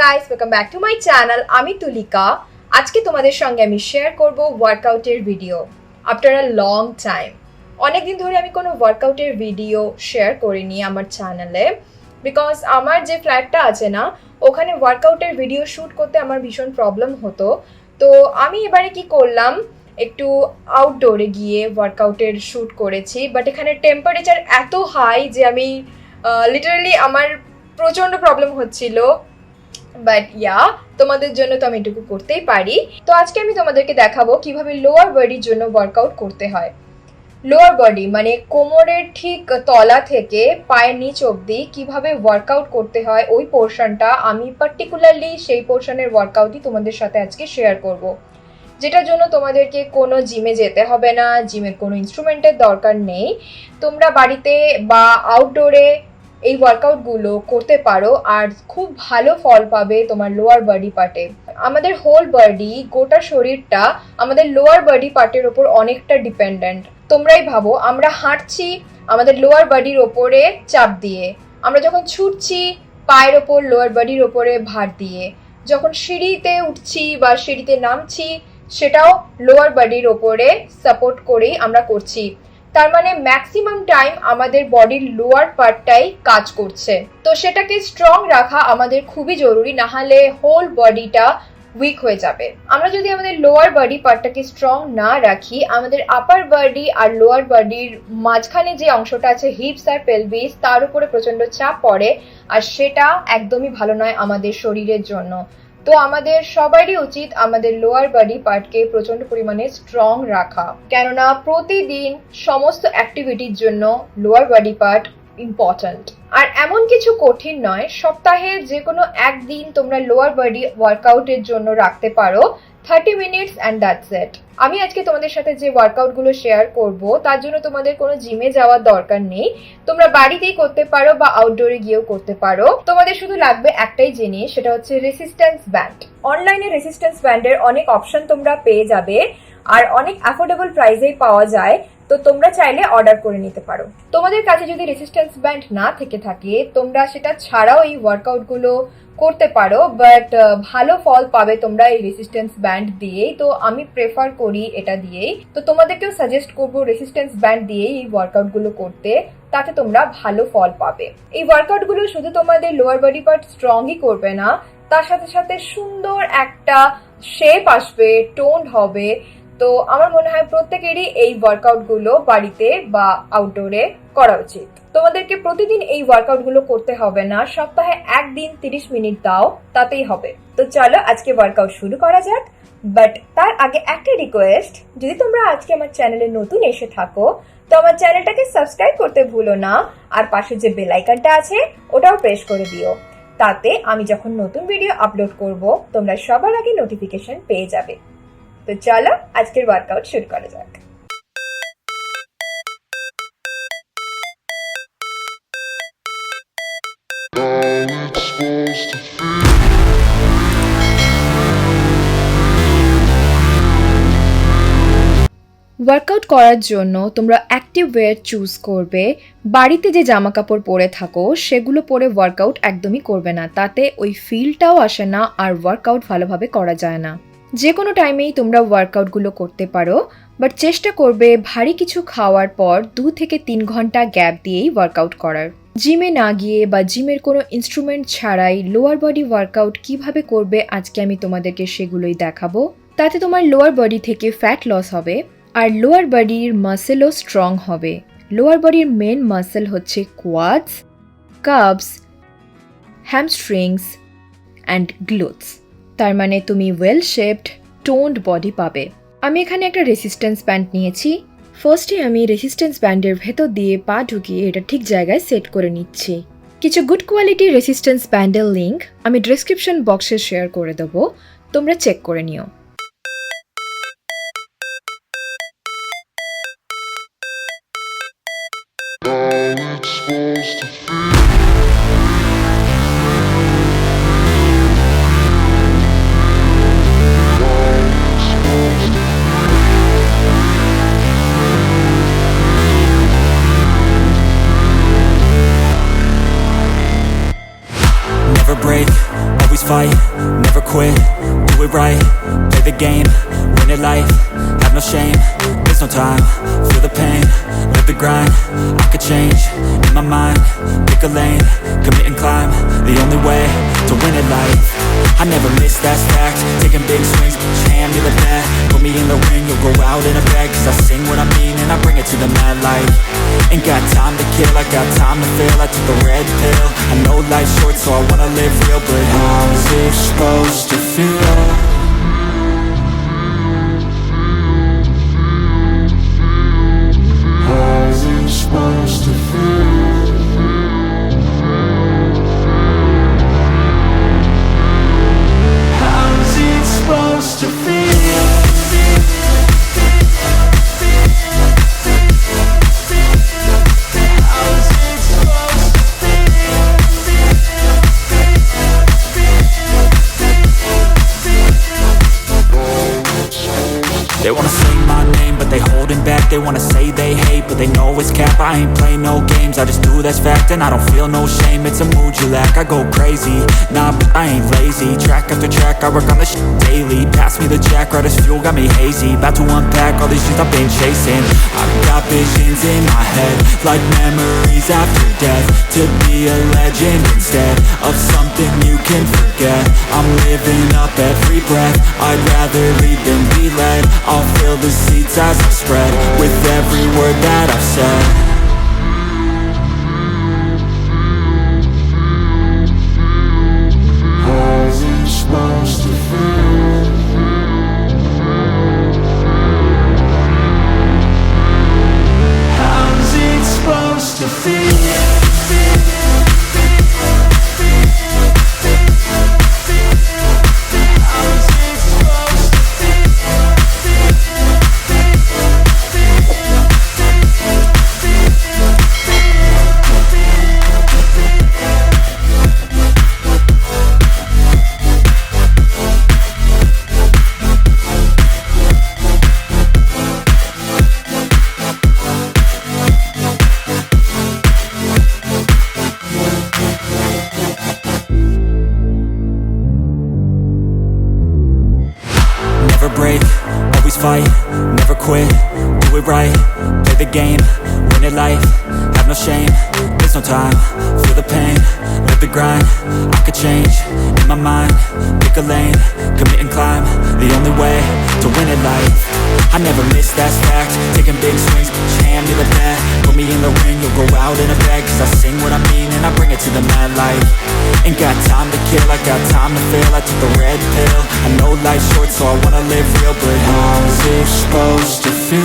guys, welcome back to my channel. আমি তুলিকা। আজকে তোমাদের সঙ্গে আমি শেয়ার করব ওয়ার্কআউটের video after a long time. অনেকদিন ধরে আমি কোনো ওয়ার্কআউটের ভিডিও শেয়ার করিনি আমার চ্যানেলে, বিকজ আমার যে ফ্ল্যাটটা আছে না, ওখানে ওয়ার্কআউটের ভিডিও শ্যুট করতে আমার ভীষণ প্রবলেম হতো। তো আমি এবারে কি করলাম, একটু আউটডোরে গিয়ে ওয়ার্কআউটের শ্যুট করেছি। বাট এখানে টেম্পারেচার এত হাই যে আমি লিটারালি আমার প্রচণ্ড প্রবলেম হচ্ছিল। বাট তোমাদের জন্য তো আমি এটুকু করতেই পারি। তো আজকে আমি তোমাদেরকে দেখাবো কিভাবে লোয়ার বডির জন্য ওয়ার্কআউট করতে হয়। লোয়ার বডি মানে কোমরের ঠিক তলা থেকে পায়ের নিচ অবধি কিভাবে ওয়ার্কআউট করতে হয়, ওই পোর্শনটা আমি পার্টিকুলারলি সেই পোর্শনের ওয়ার্কআউটই তোমাদের সাথে আজকে শেয়ার করব, যেটার জন্য তোমাদেরকে কোনো জিমে যেতে হবে না, জিমের কোনো ইনস্ট্রুমেন্টের দরকার নেই। তোমরা বাড়িতে বা আউটডোরে এই ওয়ার্কআউটগুলো করতে পারো আর খুব ভালো ফল পাবে তোমার লোয়ার বডি পার্টে। আমাদের হোল বডি, গোটা শরীরটা আমাদের লোয়ার বডি পার্টের ওপর অনেকটা ডিপেন্ডেন্ট। তোমরাই ভাবো, আমরা হাঁটছি আমাদের লোয়ার বডির ওপরে চাপ দিয়ে, আমরা যখন ছুটছি পায়ের ওপর লোয়ার বডির ওপরে ভার দিয়ে, যখন সিঁড়িতে উঠছি বা সিঁড়িতে নামছি সেটাও লোয়ার বডির ওপরে সাপোর্ট করেই আমরা করছি। তার মানে ম্যাক্সিমাম টাইম আমাদের বডির লোয়ার পার্টটাই কাজ করছে। তো সেটাকে স্ট্রং রাখা আমাদের খুবই জরুরি, না হলে হোল বডিটা উইক হয়ে যাবে। আমরা যদি আমাদের লোয়ার বডি পার্টটাকে স্ট্রং না রাখি, আমাদের আপার বডি আর লোয়ার বডির মাঝখানে যে অংশটা আছে হিপস আর পেলভিস, তার উপরে প্রচণ্ড চাপ পড়ে আর সেটা একদমই ভালো নয় আমাদের শরীরের জন্য। তো আমাদের সবারই উচিত আমাদের লোয়ার বডি পার্টকে প্রচন্ড পরিমাণে স্ট্রং রাখা, কেননা প্রতিদিন সমস্ত অ্যাক্টিভিটির জন্য লোয়ার বডি পার্ট ইম্পর্ট্যান্ট। আর এমন কিছু কঠিন নয়, সপ্তাহে যে কোনো একদিন তোমরা লোয়ার বডি ওয়ার্কআউটের জন্য রাখতে পারো 30 মিনিটস অ্যান্ড দ্যাটস ইট। আমি আজকে তোমাদের সাথে যে ওয়ার্কআউটগুলো শেয়ার করব তার জন্য তোমাদের কোনো জিমে যাওয়ার দরকার নেই, তোমরা বাড়িতেই করতে পারো বা আউটডোরে গিয়েও করতে পারো। তোমাদের শুধু লাগবে একটাই জিনিস, সেটা হচ্ছে রেসিস্ট্যান্স ব্যান্ড। অনলাইনে রেসিস্ট্যান্স ব্যান্ডের অনেক অপশন তোমরা পেয়ে যাবে আর অনেক অ্যাফোর্ডেবল প্রাইসেই পাওয়া যায়, তো তোমরা চাইলে অর্ডার করে নিতে পারো। তোমাদের কাছে যদি রেসিস্ট্যান্স ব্যান্ড না থেকে থাকে, তোমরা সেটা ছাড়াও এই ওয়ার্কআউটগুলো করতে পারো, বাট ভালো ফল পাবে তোমরা এই রেসিস্ট্যান্স ব্যান্ড দিয়েই। তো আমি প্রেফার করি এটা দিয়েই, তো তোমাদেরকেও সাজেস্ট করবো রেসিস্ট্যান্স ব্যান্ড দিয়েই এই ওয়ার্কআউটগুলো করতে, তাতে তোমরা ভালো ফল পাবে। এই ওয়ার্কআউটগুলো শুধু তোমাদের লোয়ার বডি পার্ট স্ট্রংই করবে না, তার সাথে সাথে সুন্দর একটা শেপ আসবে, টোন্ড হবে। তো আমার মনে হয় প্রত্যেকেরই এই ওয়ার্কআউটগুলো বাড়িতে বা আউটডোরে করা উচিত। তোমাদেরকে প্রতিদিন এই ওয়ার্কআউটগুলো করতে হবে না, সপ্তাহে একদিন 30 মিনিট দাও, তাতেই হবে। তো চলো আজকে ওয়ার্কআউট শুরু করা যাক। বাট তার আগে একটা রিকোয়েস্ট, যদি তোমরা আজকে আমার চ্যানেলে নতুন এসে থাকো তো আমার চ্যানেলটাকে সাবস্ক্রাইব করতে ভুলো না, আর পাশে যে বেল আইকনটা আছে ওটাও প্রেস করে দিও, তাতে আমি যখন নতুন ভিডিও আপলোড করব তোমরা সবার আগে নোটিফিকেশন পেয়ে যাবে। তো চলো আজকের ওয়ার্কআউট শুরু করা যাক। ওয়ার্কআউট করার জন্য তোমরা অ্যাক্টিভ ওয়্যার চুজ করবে। বাড়িতে যে জামা কাপড় পরে থাকো সেগুলো পরে ওয়ার্কআউট একদমই করবে না, তাতে ওই ফিলটাও আসে না আর ওয়ার্কআউট ভালোভাবে করা যায় না। যে কোনো টাইমেই তোমরা ওয়ার্কআউটগুলো করতে পারো, বাট চেষ্টা করবে ভারী কিছু খাওয়ার পর 2 থেকে 3 ঘন্টা গ্যাপ দিয়েই ওয়ার্কআউট করার। জিমে না গিয়ে বা জিমের কোনো ইনস্ট্রুমেন্ট ছাড়াই লোয়ার বডি ওয়ার্কআউট কিভাবে করবে আজকে আমি তোমাদেরকে সেগুলোই দেখাবো। তাতে তোমার লোয়ার বডি থেকে ফ্যাট লস হবে আর লোয়ার বডির মাসেলও স্ট্রং হবে। লোয়ার বডির মেন মাসেল হচ্ছে quads, cubs, hamstrings and glutes. তার মানে তুমি ওয়েল শেপড টোন্ড বডি পাবে। আমি এখানে একটা রেসিস্ট্যান্স ব্যান্ড নিয়েছি। ফার্স্টে আমি রেসিস্ট্যান্স ব্যান্ডের ভেতর দিয়ে পা ঢুকিয়ে এটা ঠিক জায়গায় সেট করে নিচ্ছি। কিছু গুড কোয়ালিটি রেসিস্ট্যান্স ব্যান্ডের লিঙ্ক আমি ডেসক্রিপশন বক্সে শেয়ার করে দেবো, তোমরা চেক করে নিও। always fight, never quit, do it right, play the game, win it life, have no shame, there's no time, feel the pain, live the grind, I could change, in my mind, pick a lane, commit and climb, the only way to win it life. I never miss, that's fact, taking big swings, hand me the bat, put me in the ring, you'll go out in a bag, cause I sing what I mean and I bring it to the mad light. Ain't got time to kill, I got time to feel, I took the red pill, I know life's short so I wanna live real, but how's it supposed to feel? How's it supposed to feel? How's it supposed to feel? They wanna say my name, but they holding back. They wanna say they hate, but they know it's cap. I ain't play no games, I just do that's fact. And I don't feel no shame, it's a mood you lack. I go crazy, nah, but I ain't lazy. Track after track, I work on this shit daily. Pass me the jack, right as fuel, got me hazy. About to unpack all these shit I've been chasing. I've got visions in my head, like memories after death. To be a legend instead of something you can forget. I'm living up every breath, I'd rather lead than be led. I'll fill the seats as I spread with every word that I've said. How's it supposed to feel? How's it supposed to feel? Fight, never quit, do it right, play the game, win it life, have no shame, there's no time, feel the pain, live the grind, I could change, in my mind, pick a lane, commit and climb, the only way to win it life. I never miss, that's fact, taking big swings, hand me the bat, put me in the ring, you'll go out in a bag, cause I sing what I mean and I bring it to the mad light. Ain't got time to kill, I got time to feel, I took the red pill, I know life's short so I wanna live real, but how's it supposed to feel?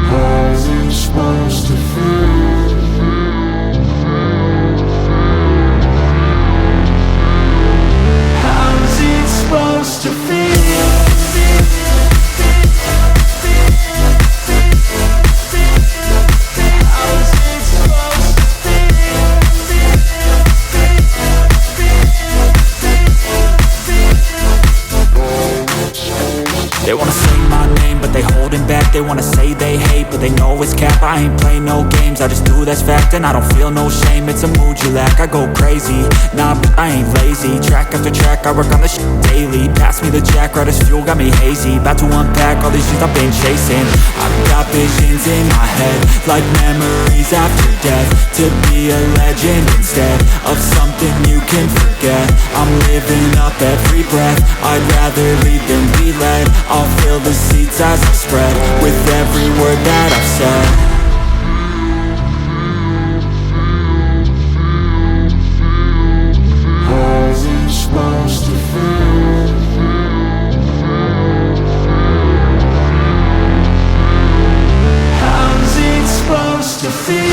How's it supposed to feel? How's it supposed to feel? They wanna say my name, but they holding back. They wanna say they hate, but they know it's cap. I ain't play no games, I just do that's fact. And I don't feel no shame, it's a mood you lack. I go crazy, nah, but I ain't lazy. Track after track, I work on this shit daily. Pass me the jack, right as fuel, got me hazy. About to unpack all these shit I've been chasing. I've got visions in my head, like memories after death. To be a legend instead of something you can forget. I'm living up every breath, I'd rather lead than be led. I'll fill the seats as I spread with every word that I've said. How's it supposed to feel? How's it supposed to feel?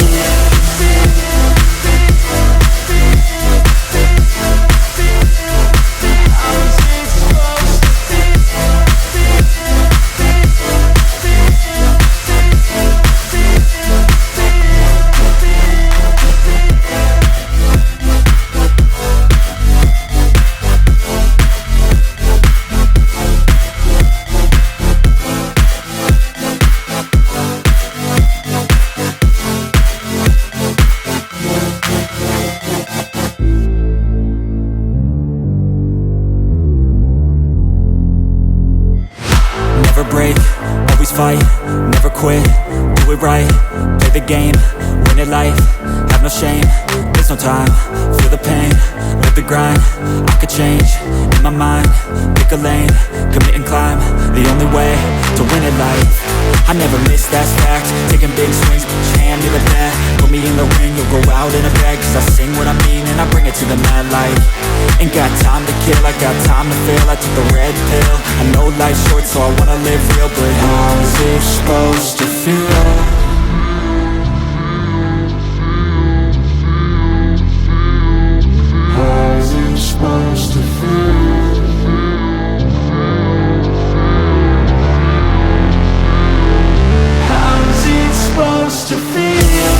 Never break, always fight, never quit, do it right, play the game, win it life, have no shame, there's no time, feel the pain, live the grind, I could change, in my mind, pick a lane, commit and climb, the only way to win it life. I never miss, that's fact, taking big swings, put your hand to the bat, put me in the ring, you'll go out in a bag, cause I sing what I mean and I bring it to the mad light. Ain't got time to kill, I got time to feel, I took the red pill, I know life's short so I wanna live real, but how's it supposed to feel? How's it supposed to feel? How's it supposed to feel?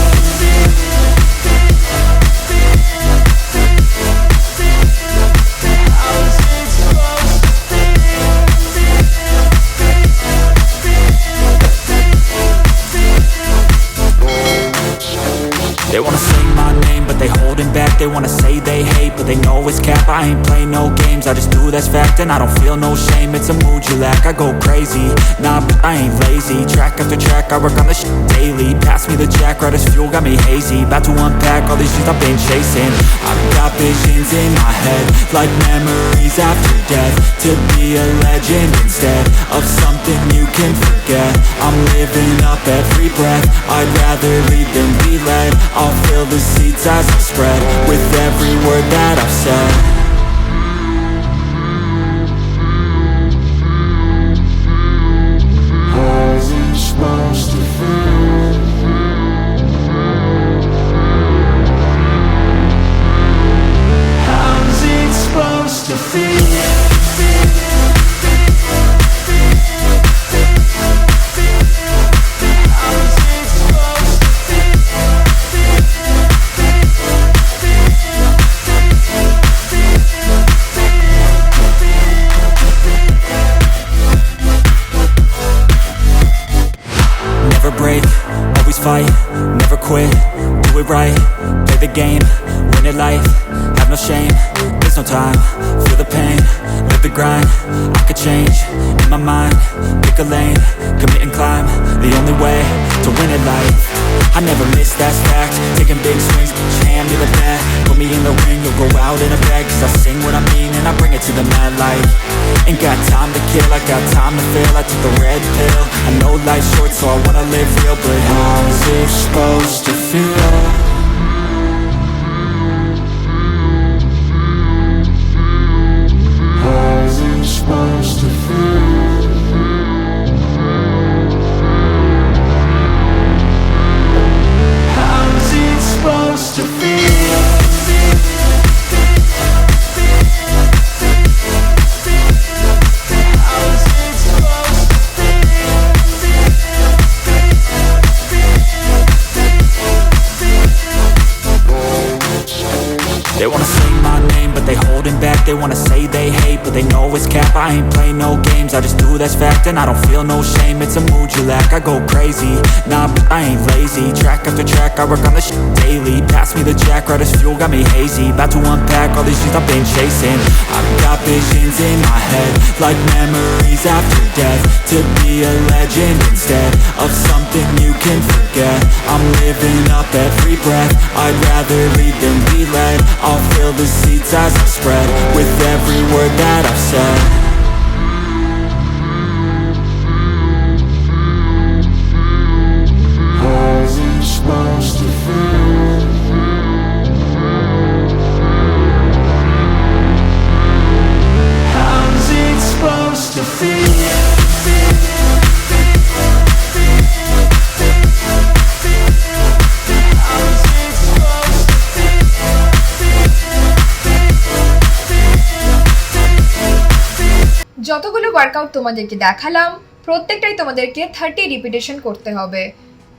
They wanna say my name, but they holding back. They wanna say they hate, but they know it's cap. I ain't play no games, I just do that's fact. And I don't feel no shame, it's a mood you lack. I go crazy, nah, but I ain't lazy. Track after track, I work on this shit daily. Pass me the jack, right as fuel, got me hazy. About to unpack all these things I've been chasing. I've got visions in my head, like memories after death. To be a legend instead of something you can forget. I'm living up every breath, I'd rather lead than be led. I'll fill the seats as I spread with every word that I've said. How's it supposed to feel? How's it supposed to feel? Never break, always fight, never quit, do it right, play the game, win it life, have no shame, there's no time, feel the pain, live the grind, I could change, in my mind, pick a lane, commit and climb, the only way to win it life. I never miss, that's fact, taking big swings, put your hand to the bat, put me in the ring, you'll go out in a bag, cause I sing what I mean and I bring it to the mad light. Ain't got time to kill, I got time to feel, I took the red pill, I know life's short so I wanna live real, but how's it supposed to feel? How's it supposed to feel? How's it supposed to feel? They wanna say my name, but they holding back. They wanna say they hate, but they know it's cap. I ain't play no games, I just do that's fact. And I don't feel no shame, it's a mood you lack. I go crazy, nah, but I ain't lazy. Track after track, I work on this shit daily. Pass me the jack, right as fuel, got me hazy. About to unpack all these things I've been chasing. I've got visions in my head, like memories after death. To be a legend instead of something you can forget. I'm living up every breath, I'd rather lead than be led. I'll fill the seats as I spread with every word that I've said. How's it supposed to feel? How's it supposed to feel? যতগুলো workout তোমাদেরকে দেখালাম প্রত্যেকটাই তোমাদেরকে 30 repetition করতে হবে।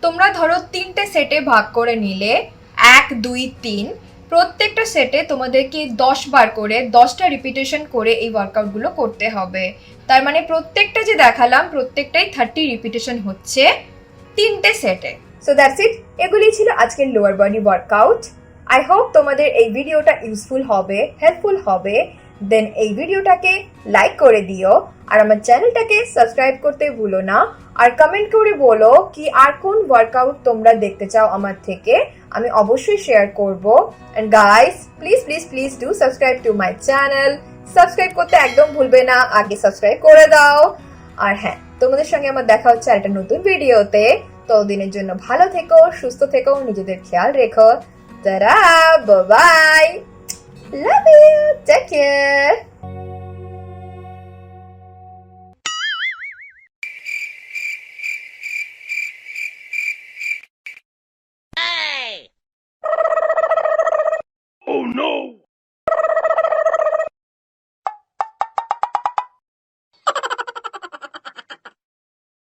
তোমরা ধরো 3টে সেটে ভাগ করে নিলে 1 2 3 প্রত্যেকটা সেটে তোমাদেরকে 10 বার করে 10টা রিপিটেশন করে এই ওয়ার্কআউটগুলো করতে হবে। তার মানে প্রত্যেকটা যে দেখালাম প্রত্যেকটাই 30 রিপিটেশন হচ্ছে 3টে সেটে। সো দ্যাটস ইট, এগুলি ছিল আজকের lower body workout. I hope তোমাদের এই ভিডিওটা ইউজফুল হবে, হেল্পফুল হবে। দেন এই ভিডিওটাকে লাইক করে দিও আর আমার চ্যানেলটাকে সাবস্ক্রাইব করতে ভুলো না আর কমেন্ট করে বলো কি আর কোন ওয়ার্কআউট তোমরা দেখতে চাও আমার থেকে, আমি অবশ্যই শেয়ার করব। And guys please please please do subscribe to my channel. Subscribe করতে একদম ভুলবে না, আগে সাবস্ক্রাইব করে দাও। আর হ্যাঁ, তোমাদের সঙ্গে আমার দেখা হচ্ছে একটা নতুন ভিডিওতে। ততদিনের জন্য ভালো থেকো, সুস্থ থেকো, নিজেদের খেয়াল রেখো। Tata, bye bye, love you, take care.